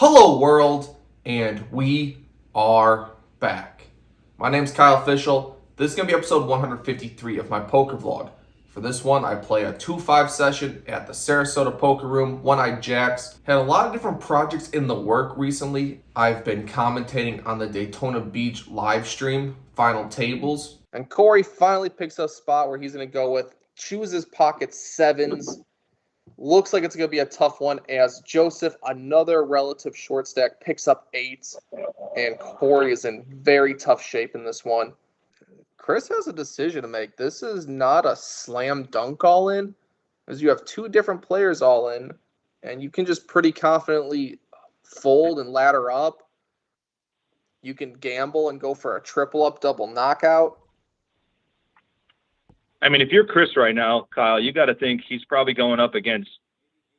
Hello world, and we are back. My name's Kyle Fischl. This is going to be episode 153 of my poker vlog. For this one, I play a 2-5 session at the Sarasota poker room, One-Eyed Jacks. Had a lot of different projects in the work recently. I've been commentating on the Daytona Beach live stream, final tables. And Corey finally picks a spot where he's going to go with, chooses pocket sevens. Looks like it's going to be a tough one as Joseph, another relative short stack, picks up eights. And Corey is in very tough shape in this one. Chris has a decision to make. This is not a slam dunk all in, as you have two different players all in, and you can just pretty confidently fold and ladder up. You can gamble and go for a triple up, double knockout. I mean, if you're Chris right now, Kyle, you got to think he's probably going up against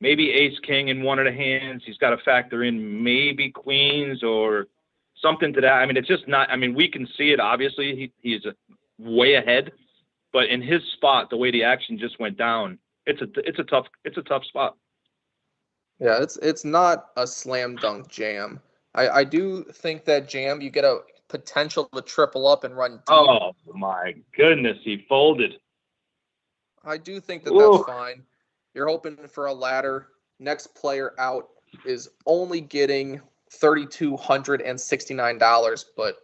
maybe ace king in one of the hands. He's got to factor in maybe queens or something to that. I mean, it's just not. I mean, we can see it. Obviously, he's way ahead, but in his spot, the way the action just went down, it's a tough spot. Yeah, it's not a slam dunk jam. I do think that jam you get a potential to triple up and run deep. Oh my goodness, he folded. I do think that that's fine. You're hoping for a ladder. Next player out is only getting $3,269, but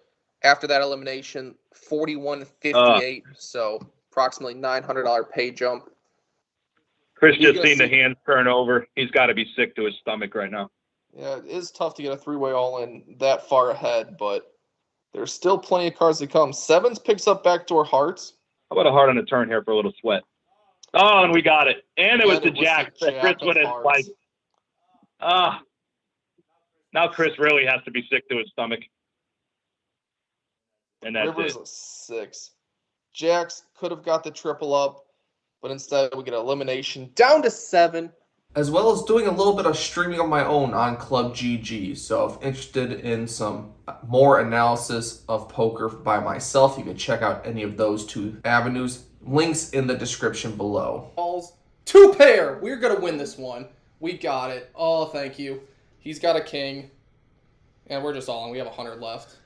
after that elimination, $4,158, so approximately $900 pay jump. Chris just seen the hands turn over. He's got to be sick to his stomach right now. Yeah, it is tough to get a three-way all-in that far ahead, but there's still plenty of cards to come. Sevens picks up backdoor hearts. How about a heart on the turn here for a little sweat? Oh, and we got it. And it was the jack. Chris would have like, now Chris really has to be sick to his stomach. And that's Rivers it. a 6. Jacks could have got the triple up, but instead we get elimination down to 7. As well as doing a little bit of streaming of my own on Club GG. So if interested in some more analysis of poker by myself, you can check out any of those two avenues. Links in the description below. Balls. 2 pair. We're going to win this one. We got it. Oh, thank you. He's got a king. And we're just all in. We have 100 left.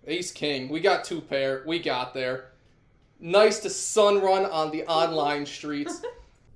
Ace king. We got 2 pair. We got there. Nice to sun run on the online streets.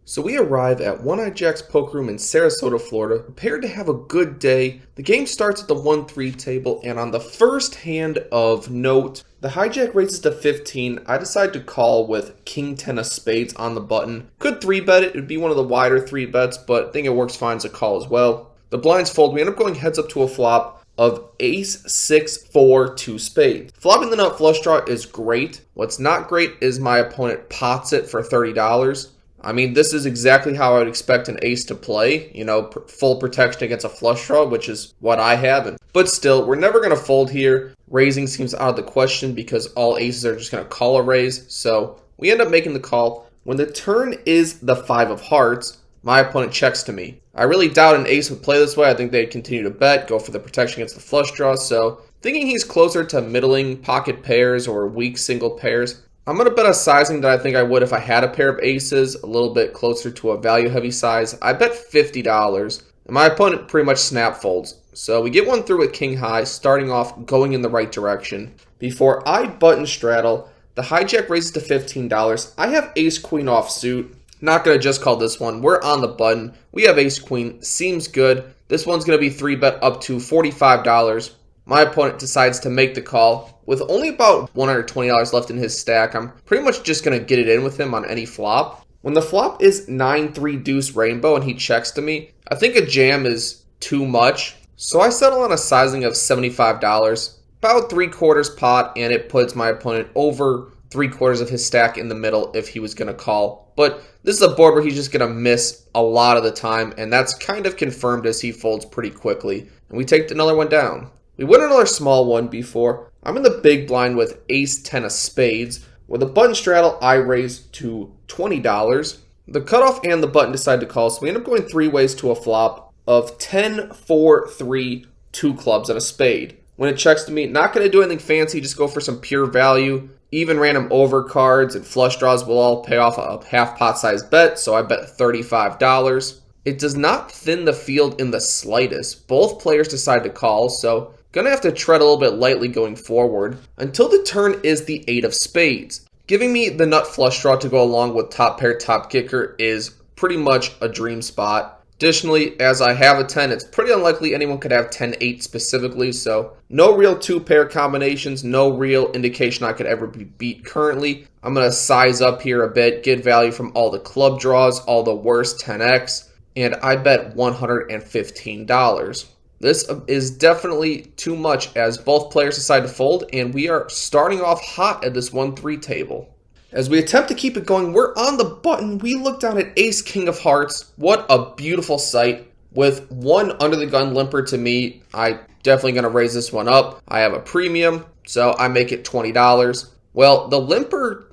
So we arrive at One-Eyed Jack's poker room in Sarasota, Florida, prepared to have a good day. The game starts at the 1-3 table, and on the first hand of note, the hijack raises to 15. I decide to call with King 10 of spades on the button. Could 3-bet it. It would be one of the wider 3-bets, but I think it works fine as a call as well. The blinds fold. We end up going heads up to a flop of ace 6-4 2 spades. Flopping the nut flush draw is great. What's not great is my opponent pots it for $30. I mean, this is exactly how I would expect an ace to play. You know, full protection against a flush draw, which is what I have. But still, we're never going to fold here. Raising seems out of the question because all aces are just going to call a raise. So we end up making the call. When the turn is the 5 of hearts, my opponent checks to me. I really doubt an ace would play this way. I think they'd continue to bet, go for the protection against the flush draw. So thinking he's closer to middling pocket pairs or weak single pairs, I'm going to bet a sizing that I think I would if I had a pair of aces, a little bit closer to a value-heavy size. I bet $50, and my opponent pretty much snap folds. So we get one through with king high, starting off going in the right direction. Before I button straddle, the hijack raises to $15. I have ace-queen offsuit. Not going to just call this one. We're on the button. We have ace-queen. Seems good. This one's going to be 3-bet up to $45. My opponent decides to make the call. With only about $120 left in his stack, I'm pretty much just going to get it in with him on any flop. When the flop is 9-3 deuce rainbow and he checks to me, I think a jam is too much. So I settle on a sizing of $75, about 3/4 pot, and it puts my opponent over 3/4 of his stack in the middle if he was going to call. But this is a board where he's just going to miss a lot of the time, and that's kind of confirmed as he folds pretty quickly. And we take another one down. We win another small one before. I'm in the big blind with ace 10 of spades. With a button straddle, I raise to $20. The cutoff and the button decide to call, so we end up going 3 ways to a flop of 10, 4, 3, 2 clubs and a spade. When it checks to me, not going to do anything fancy, just go for some pure value. Even random over cards and flush draws will all pay off a half pot size bet, so I bet $35. It does not thin the field in the slightest. Both players decide to call, so gonna have to tread a little bit lightly going forward until the turn is the 8 of spades. Giving me the nut flush draw to go along with top pair, top kicker is pretty much a dream spot. Additionally, as I have a 10, it's pretty unlikely anyone could have 10-8 specifically, so no real two-pair combinations, no real indication I could ever be beat currently. I'm going to size up here a bit, get value from all the club draws, all the worst 10x, and I bet $115. This is definitely too much as both players decide to fold, and we are starting off hot at this 1-3 table. As we attempt to keep it going, we're on the button. We look down at Ace King of Hearts. What a beautiful sight. With one under the gun limper to me, I definitely going to raise this one up. I have a premium, so I make it $20. Well, the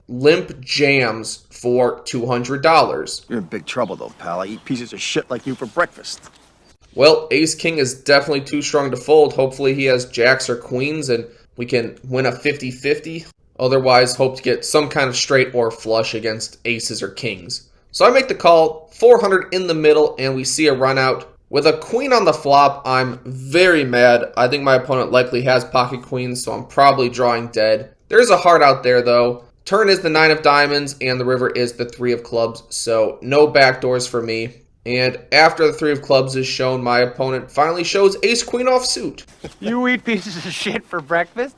limp jams for $200. You're in big trouble though, pal. I eat pieces of shit like you for breakfast. Well, Ace King is definitely too strong to fold. Hopefully he has jacks or queens and we can win a 50-50. Otherwise, hope to get some kind of straight or flush against aces or kings. So I make the call, 400 in the middle, and we see a run out. With a queen on the flop, I'm very mad. I think my opponent likely has pocket queens, so I'm probably drawing dead. There's a heart out there, though. Turn is the 9 of diamonds, and the river is the 3 of clubs, so no backdoors for me. And after the 3 of clubs is shown, my opponent finally shows ace queen offsuit. You eat pieces of shit for breakfast?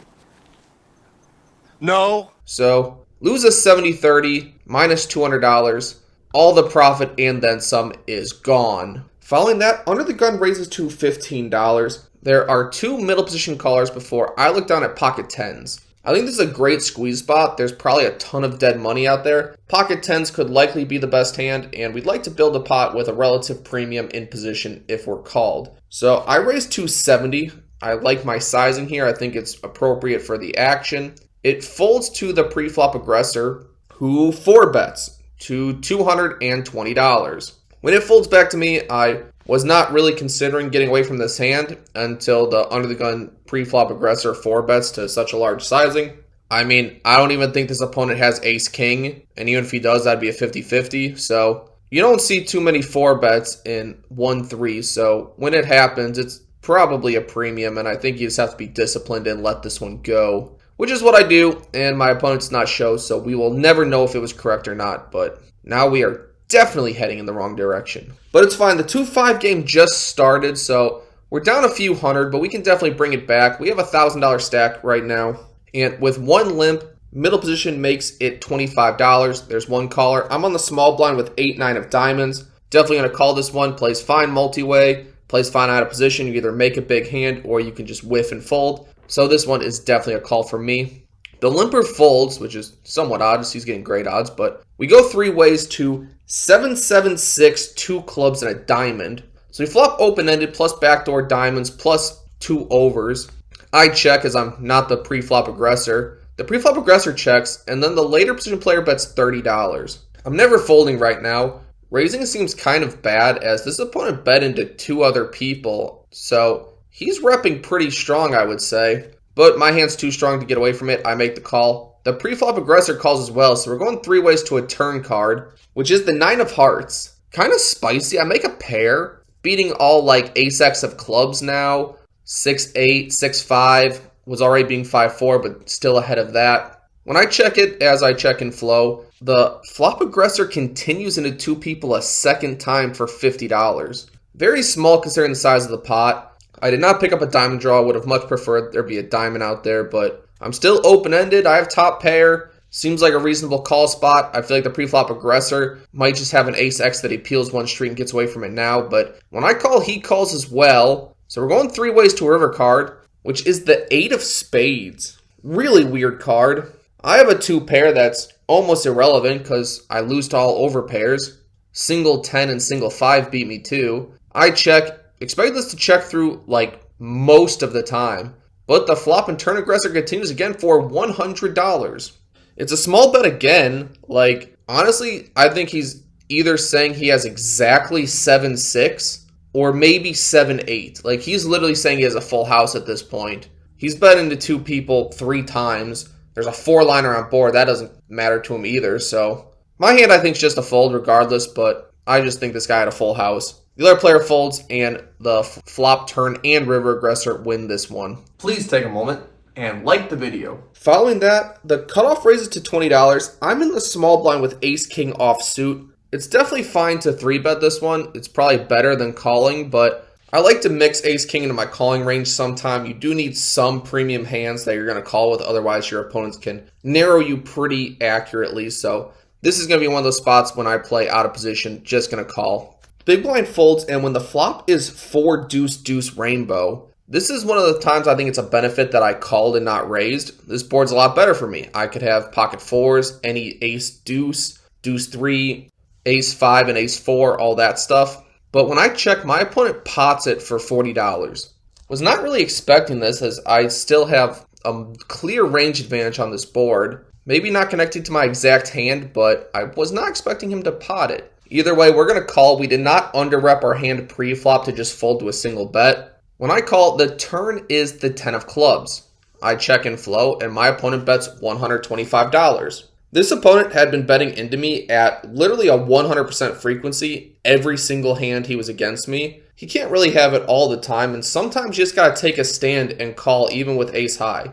No. So, lose a 70-30, minus $200. All the profit and then some is gone. Following that, under the gun raises to $15. There are two middle position callers before I look down at pocket tens. I think this is a great squeeze spot. There's probably a ton of dead money out there. Pocket tens could likely be the best hand, and we'd like to build a pot with a relative premium in position if we're called. So I raise 270. I like my sizing here. I think it's appropriate for the action. It folds to the pre-flop aggressor, who 4-bets to $220. When it folds back to me, I was not really considering getting away from this hand until the under the gun pre-flop aggressor 4-bets to such a large sizing. I mean, I don't even think this opponent has ace-king, and even if he does, that'd be a 50-50. So you don't see too many 4-bets in 1-3, so when it happens, it's probably a premium, and I think you just have to be disciplined and let this one go. Which is what I do, and my opponent's not show, so we will never know if it was correct or not, but now we are definitely heading in the wrong direction. But it's fine, the 2-5 game just started, so we're down a few hundred, but we can definitely bring it back. We have a $1,000 stack right now, and with one limp, middle position makes it $25. There's one caller. I'm on the small blind with 8-9 of diamonds. Definitely going to call this one, plays fine multi-way, plays fine out of position. You either make a big hand, or you can just whiff and fold. So this one is definitely a call for me. The limper folds, which is somewhat odd, he's getting great odds, but we go 3 ways to 7-7-6, 2 clubs and a diamond. So we flop open-ended plus backdoor diamonds plus 2 overs. I check as I'm not the pre-flop aggressor. The pre-flop aggressor checks, and then the later position player bets $30. I'm never folding right now. Raising seems kind of bad as this opponent bet into 2 other people, so he's repping pretty strong, I would say. But my hand's too strong to get away from it. I make the call. The pre-flop aggressor calls as well, so we're going 3 ways to a turn card, which is the 9 of hearts. Kind of spicy. I make a pair, beating all like ace-x of clubs now. 6-8, 6-5, was already being 5-4, but still ahead of that. When I check it, as I check in flow, the flop aggressor continues into 2 people a second time for $50. Very small considering the size of the pot. I did not pick up a diamond draw. I would have much preferred there be a diamond out there, but I'm still open-ended. I have top pair. Seems like a reasonable call spot. I feel like the pre-flop aggressor might just have an ace-x that he peels one street and gets away from it now, but when I call, he calls as well. So we're going 3 ways to a river card, which is the 8 of spades. Really weird card. I have a 2 pair that's almost irrelevant because I lose to all over pairs. Single 10 and single 5 beat me too. I check. Expect this to check through like most of the time, but the flop and turn aggressor continues again for $100. It's a small bet again. Like, honestly, I think he's either saying he has exactly 7-6 or maybe 7-8. Like, he's literally saying he has a full house at this point. He's bet into 2 people 3 times. There's a 4-liner on board. That doesn't matter to him either. So my hand, I think, is just a fold regardless, but I just think this guy had a full house. The other player folds, and the flop, turn, and river aggressor win this one. Please take a moment and like the video. Following that, the cutoff raises to $20. I'm in the small blind with ace-king offsuit. It's definitely fine to 3-bet this one. It's probably better than calling, but I like to mix ace-king into my calling range sometime. You do need some premium hands that you're going to call with, otherwise your opponents can narrow you pretty accurately. So this is going to be one of those spots when I play out of position, just going to call. Big blind folds, and when the flop is 4 deuce deuce rainbow, this is one of the times I think it's a benefit that I called and not raised. This board's a lot better for me. I could have pocket fours, any ace deuce, deuce 3, ace 5, and ace 4, all that stuff. But when I check, my opponent pots it for $40. Was not really expecting this, as I still have a clear range advantage on this board. Maybe not connecting to my exact hand, but I was not expecting him to pot it. Either way, we're going to call. We did not under-rep our hand pre-flop to just fold to a single bet. When I call, the turn is the 10 of clubs. I check and flow, and my opponent bets $125. This opponent had been betting into me at literally a 100% frequency every single hand he was against me. He can't really have it all the time, and sometimes you just got to take a stand and call even with ace high.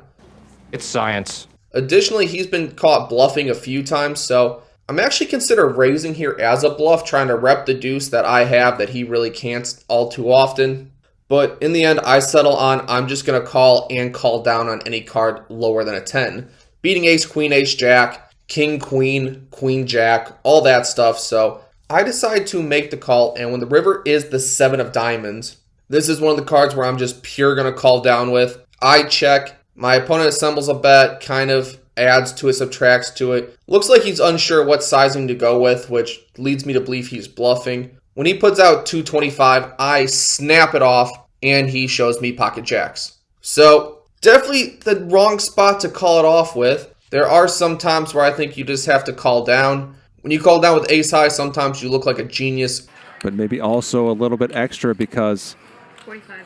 It's science. Additionally, he's been caught bluffing a few times, so I'm actually consider raising here as a bluff, trying to rep the deuce that I have that he really can't all too often. But in the end, I settle on I'm just going to call and call down on any card lower than a 10. Beating ace, queen, ace, jack, king, queen, queen, jack, all that stuff. So I decide to make the call, and when the river is the 7 of diamonds, this is one of the cards where I'm just pure going to call down with. I check. My opponent assembles a bet, kind of adds to it, subtracts to it. Looks like he's unsure what sizing to go with, which leads me to believe he's bluffing. When he puts out 225, I snap it off, and he shows me pocket jacks. So definitely the wrong spot to call it off with. There are some times where I think you just have to call down. When you call down with ace high, sometimes you look like a genius. But maybe also a little bit extra because 45.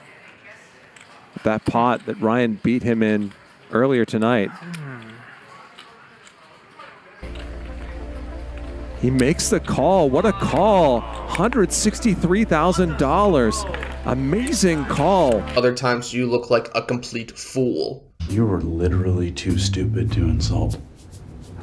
that pot that Ryan beat him in earlier tonight. He makes the call. What a call. $163,000. Amazing call. Other times you look like a complete fool. You were literally too stupid to insult.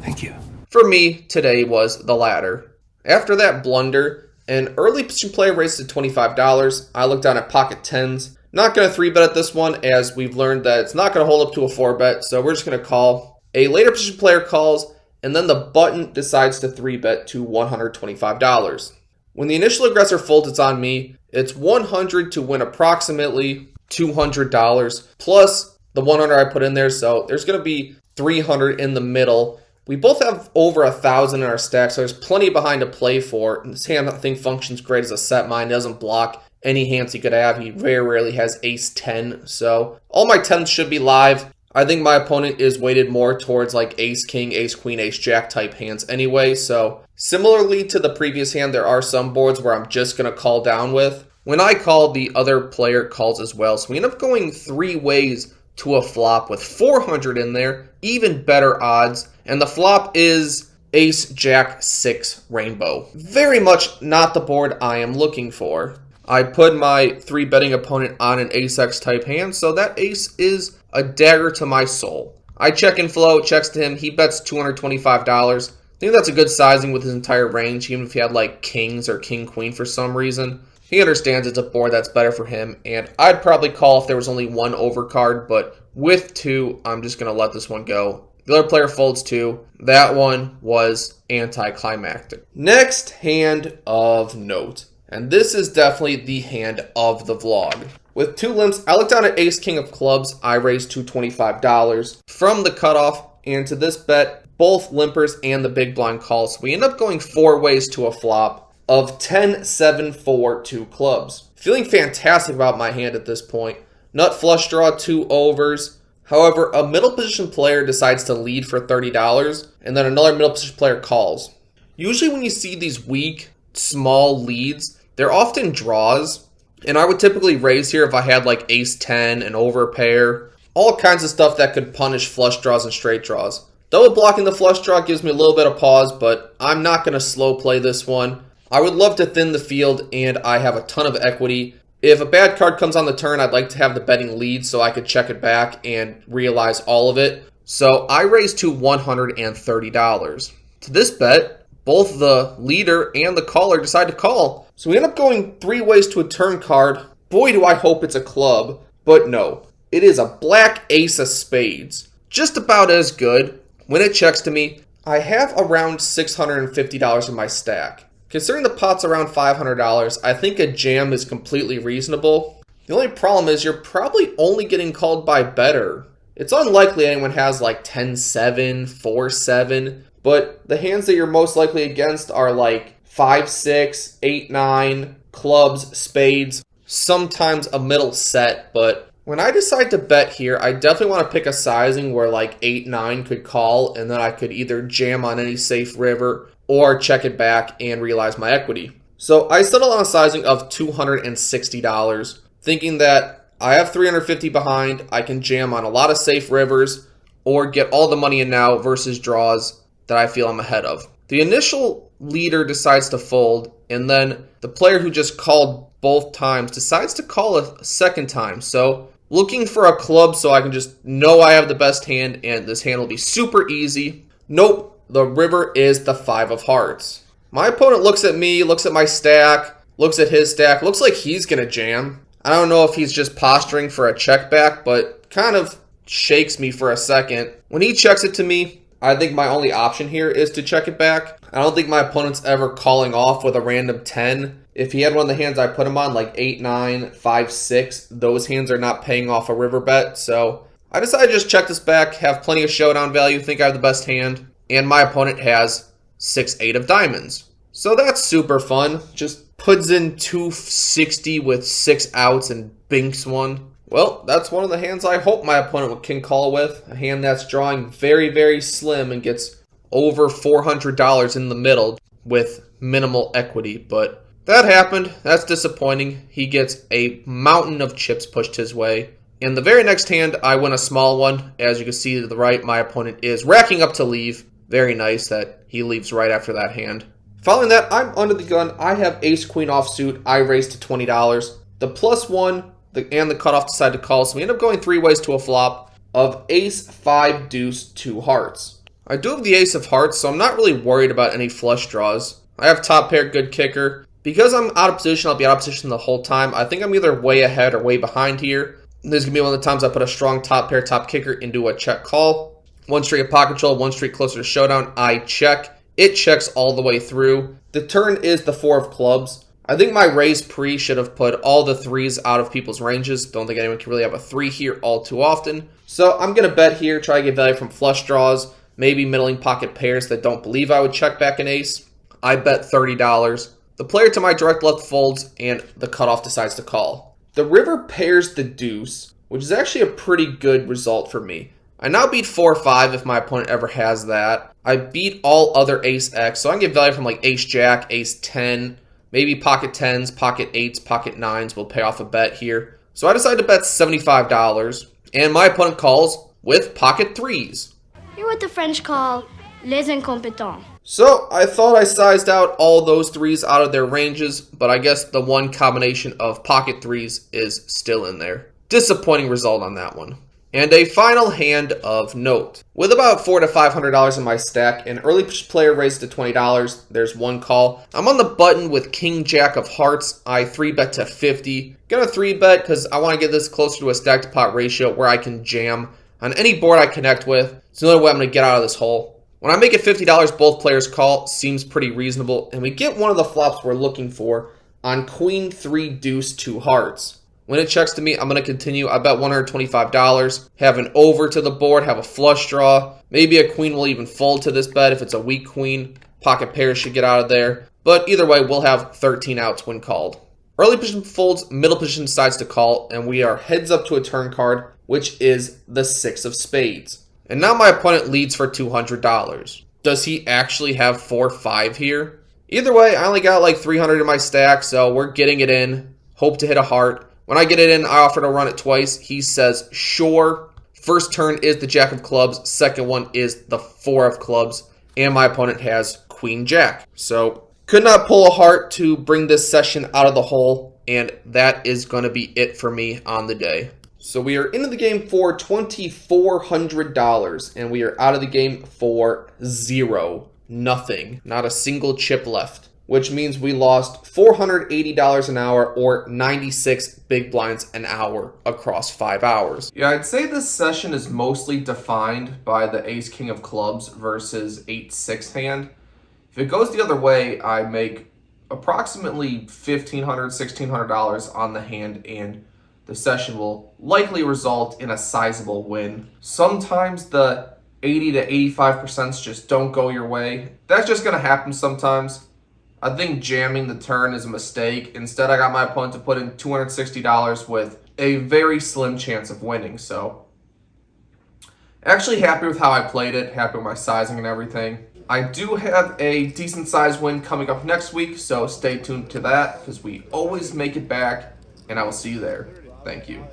Thank you. For me, today was the latter. After that blunder, an early position player raised to $25. I looked down at pocket 10s. Not going to 3-bet at this one, as we've learned that it's not going to hold up to a 4-bet, so we're just going to call. A later position player calls, and then the button decides to 3-bet to $125. When the initial aggressor folds, it's on me. It's $100 to win approximately $200 plus the $100 I put in there, so there's going to be $300 in the middle. We both have over 1,000 in our stack, so there's plenty behind to play for. And this hand, I think, functions great as a set mine. It doesn't block any hands he could have. He very rarely has ace 10, so all my 10s should be live. I think my opponent is weighted more towards like ace king, ace queen, ace jack type hands anyway, so similarly to the previous hand, there are some boards where I'm just going to call down with. When I call, the other player calls as well, so we end up going 3 ways to a flop with 400 in there, even better odds, and the flop is ace jack 6 rainbow. Very much not the board I am looking for. I put my 3-betting opponent on an ace-x type hand, so that ace is a dagger to my soul. I check and flow, checks to him, he bets $225. I think that's a good sizing with his entire range, even if he had like kings or king-queen for some reason. He understands it's a board that's better for him, and I'd probably call if there was only 1 overcard, but with 2, I'm just going to let this one go. The other player folds 2. That one was anticlimactic. Next hand of note. And this is definitely the hand of the vlog. With 2 limps, I looked down at ace king of clubs. I raised $225 from the cutoff. And to this bet, both limpers and the big blind calls. So we end up going 4 ways to a flop of 10, 7, 4, 2 clubs. Feeling fantastic about my hand at this point. Nut flush draw, 2 overs. However, a middle position player decides to lead for $30. And then another middle position player calls. Usually when you see these weak, small leads, they're often draws, and I would typically raise here if I had like ace 10, an overpair, all kinds of stuff that could punish flush draws and straight draws. Double blocking the flush draw gives me a little bit of pause, but I'm not going to slow play this one. I would love to thin the field, and I have a ton of equity. If a bad card comes on the turn, I'd like to have the betting lead so I could check it back and realize all of it. So I raised to $130. To this bet, both the leader and the caller decide to call. So we end up going 3 ways to a turn card. Boy, do I hope it's a club. But no, it is a black ace of spades. Just about as good. When it checks to me, I have around $650 in my stack. Considering the pot's around $500, I think a jam is completely reasonable. The only problem is you're probably only getting called by better. It's unlikely anyone has like 10-7, 4-7, but the hands that you're most likely against are like 5-6, 8-9, clubs, spades, sometimes a middle set, but when I decide to bet here, I definitely want to pick a sizing where like 8-9 could call, and then I could either jam on any safe river or check it back and realize my equity. So I settled on a sizing of $260, thinking that I have $350 behind, I can jam on a lot of safe rivers, or get all the money in now versus draws that I feel I'm ahead of. The initial leader decides to fold, and then the player who just called both times decides to call a second time. So looking for a club so I can just know I have the best hand, and this hand will be super easy. Nope. The river is the 5 of hearts. My opponent looks at me, looks at my stack, looks at his stack, looks like he's going to jam. I don't know if he's just posturing for a check back, but kind of shakes me for a second. When he checks it to me, I think my only option here is to check it back. I don't think my opponent's ever calling off with a random 10. If he had one of the hands I put him on, like 8-9, 5-6, those hands are not paying off a river bet. So I decided to just check this back, have plenty of showdown value, think I have the best hand. And my opponent has 6-8 of diamonds. So that's super fun. Just puts in 260 with 6 outs and binks one. Well, that's one of the hands I hope my opponent can call with. A hand that's drawing very, very slim and gets over $400 in the middle with minimal equity. But that happened. That's disappointing. He gets a mountain of chips pushed his way. In the very next hand, I win a small one. As you can see to the right, my opponent is racking up to leave. Very nice that he leaves right after that hand. Following that, I'm under the gun. I have ace-queen offsuit. I raise to $20. The +1 and the cutoff decide to call, so we end up going 3 ways to a flop of ace, 5, deuce, 2 hearts. I do have the ace of hearts, so I'm not really worried about any flush draws. I have top pair, good kicker. Because I'm out of position, I'll be out of position the whole time. I think I'm either way ahead or way behind here. This is going to be one of the times I put a strong top pair, top kicker into a check call. 1 street of pocket control, 1 street closer to showdown. I check. It checks all the way through. The turn is the 4 of clubs. I think my raise pre should have put all the 3s out of people's ranges. Don't think anyone can really have a 3 here all too often. So I'm going to bet here, try to get value from flush draws, maybe middling pocket pairs that don't believe I would check back an ace. I bet $30. The player to my direct left folds, and the cutoff decides to call. The river pairs the deuce, which is actually a pretty good result for me. I now beat 4-5 if my opponent ever has that. I beat all other ace-x, so I can get value from like ace-jack, ace-10, maybe pocket 10s, pocket 8s, pocket 9s will pay off a bet here. So I decided to bet $75, and my opponent calls with pocket 3s. You're what the French call les incompetents. So I thought I sized out all those 3s out of their ranges, but I guess the one combination of pocket 3s is still in there. Disappointing result on that one. And a final hand of note. With about $400 to $500 in my stack, an early player raised to $20. There's one call. I'm on the button with King Jack of Hearts. I 3-bet to 50. Gonna 3-bet because I want to get this closer to a stack to pot ratio where I can jam on any board I connect with. It's the only way I'm going to get out of this hole. When I make it $50, both players call. Seems pretty reasonable. And we get one of the flops we're looking for on Queen 3 Deuce 2 Hearts. When it checks to me, I'm going to continue. I bet $125. Have an over to the board. Have a flush draw. Maybe a queen will even fold to this bet if it's a weak queen. Pocket pairs should get out of there. But either way, we'll have 13 outs when called. Early position folds, middle position decides to call, and we are heads up to a turn card, which is the 6 of spades. And now my opponent leads for $200. Does he actually have 4-5 here? Either way, I only got like 300 in my stack, so we're getting it in. Hope to hit a heart. When I get it in, I offer to run it twice. He says, sure. First turn is the Jack of Clubs. Second one is the 4 of Clubs. And my opponent has Queen Jack. So Could not pull a heart to bring this session out of the hole, and that is going to be it for me on the day. So we are into the game for $2,400, and we are out of the game for zero. Nothing. Not a single chip left, which means we lost $480 an hour or 96 big blinds an hour across 5 hours. Yeah, I'd say this session is mostly defined by the ace-king of clubs versus 8-6 hand. If it goes the other way, I make approximately $1,500, $1,600 on the hand, and the session will likely result in a sizable win. Sometimes the 80 to 85% just don't go your way. That's just going to happen sometimes. I think jamming the turn is a mistake. Instead, I got my opponent to put in $260 with a very slim chance of winning. So, actually happy with how I played it, happy with my sizing and everything. I do have a decent size win coming up next week, so stay tuned to that because we always make it back, and I will see you there. Thank you.